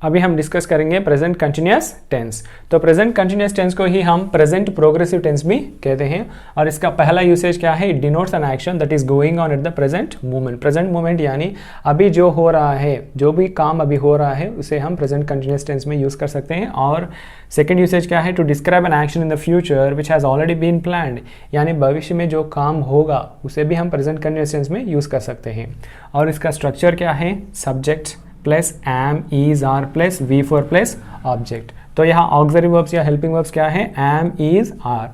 अभी हम डिस्कस करेंगे प्रेजेंट कंटिन्यूअस टेंस। तो प्रेजेंट कंटिन्यूअस टेंस को ही हम प्रेजेंट प्रोग्रेसिव टेंस भी कहते हैं। और इसका पहला यूसेज क्या है? It denotes an action that is going on at the present moment. Present moment यानी अभी जो हो रहा है, जो भी काम अभी हो रहा है, उसे हम प्रेजेंट कंटिन्यूअस टेंस में यूज़ कर सकते हैं। और सेकेंड यूसेज क्या है? To describe an action in the future which has already been planned, यानी भविष्य में जो काम होगा उसे भी हम प्रेजेंट कंटिन्यूअस टेंस में यूज़ कर सकते हैं। और इसका स्ट्रक्चर क्या है? Subject plus am, is, are plus V4 plus object. तो यहाँ ऑक्सिलरी वर्ब्स या हेल्पिंग वर्ब्स क्या है? M, is, are.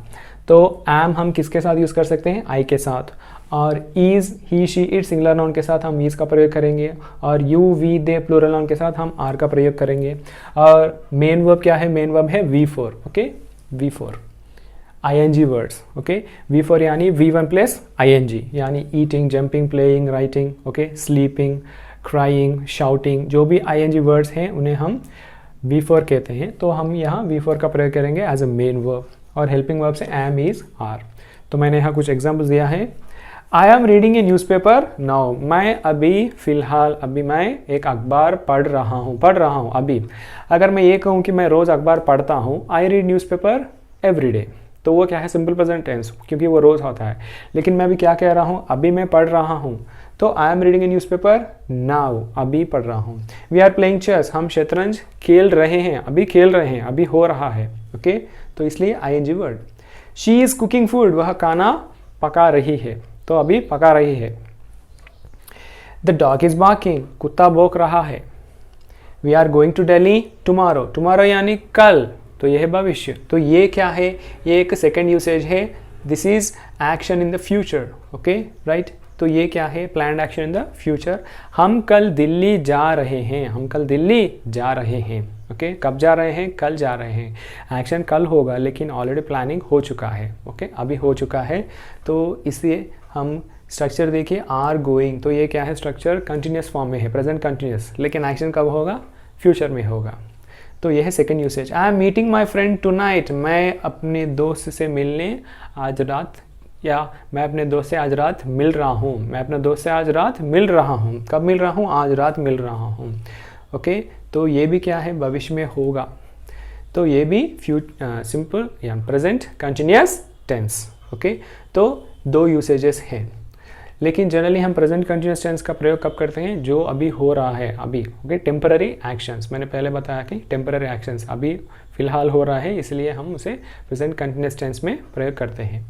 तो एम हम किसके साथ यूज़ कर सकते हैं? आई के साथ। और is, he, she, it singular noun के साथ हम इज का प्रयोग करेंगे। और you, we, they plural noun के साथ हम आर का प्रयोग करेंगे। और मेन वर्ब क्या है? मेन वर्ब है V4। Okay, V4 ING words. Okay, V4 यानी V1 प्लस ING, यानी eating, jumping, playing, writing, okay, sleeping, crying, shouting, जो भी ING वर्ड्स हैं उन्हें हम V4 कहते हैं। तो हम यहाँ V4 का प्रयोग करेंगे एज अ मेन वर्ब। और हेल्पिंग वर्ब से एम, इज, आर। तो मैंने यहाँ कुछ एग्जाम्पल्स दिया है। I am reading A newspaper now. मैं अभी फ़िलहाल मैं एक अखबार पढ़ रहा हूँ अभी। अगर मैं ये कहूँ कि मैं रोज़ अखबार पढ़ता हूँ, I read newspaper every day, तो वो क्या है? सिंपल प्रेजेंट टेंस, क्योंकि वो रोज़ होता है। लेकिन मैं अभी क्या कह रहा हूँ? अभी मैं पढ़ रहा हूँ। तो I am reading A newspaper now, अभी पढ़ रहा हूँ। वी आर प्लेइंग चेस, हम शतरंज खेल रहे हैं, अभी खेल रहे हैं, अभी हो रहा है। ओके, तो इसलिए ING word. She is cooking food, वह खाना पका रही है, तो अभी पका रही है। द डॉग इज़ बार्किंग, कुत्ता भौंक रहा है। We are going to Delhi tomorrow, tomorrow यानी कल, तो यह है भविष्य। तो ये क्या है? ये एक सेकेंड यूसेज है। This is action in the future. Okay, right. तो ये क्या है? Planned action in the future. हम कल दिल्ली जा रहे हैं, हम कल दिल्ली जा रहे हैं। ओके, कब जा रहे हैं? कल जा रहे हैं। एक्शन कल होगा, लेकिन ऑलरेडी प्लानिंग हो चुका है। ओके, अभी हो चुका है। तो इसलिए हम स्ट्रक्चर देखिए, आर गोइंग, तो ये क्या है? स्ट्रक्चर कंटिन्यूस फॉर्म में है, प्रेजेंट कंटिन्यूस, लेकिन एक्शन कब होगा? फ्यूचर में होगा। तो यह है second usage. I am meeting my friend tonight, मैं अपने दोस्त से मिलने आज रात, या मैं अपने दोस्त से आज रात मिल रहा हूँ। मैं अपने दोस्त से आज रात मिल रहा हूँ। कब मिल रहा हूँ? आज रात मिल रहा हूँ। ओके, तो ये भी क्या है? भविष्य में होगा। तो ये भी सिंपल या प्रेजेंट कंटिन्यूअस टेंस। ओके, तो दो यूसेजेस हैं। लेकिन जनरली हम प्रेजेंट कंटिन्यूअस टेंस का प्रयोग कब करते हैं? जो अभी हो रहा है, अभी। ओके, टेम्पररी एक्शंस, मैंने पहले बताया कि टेम्पररी एक्शंस अभी फिलहाल हो रहा है, इसलिए हम उसे प्रेजेंट कंटिन्यूअस टेंस में प्रयोग करते हैं।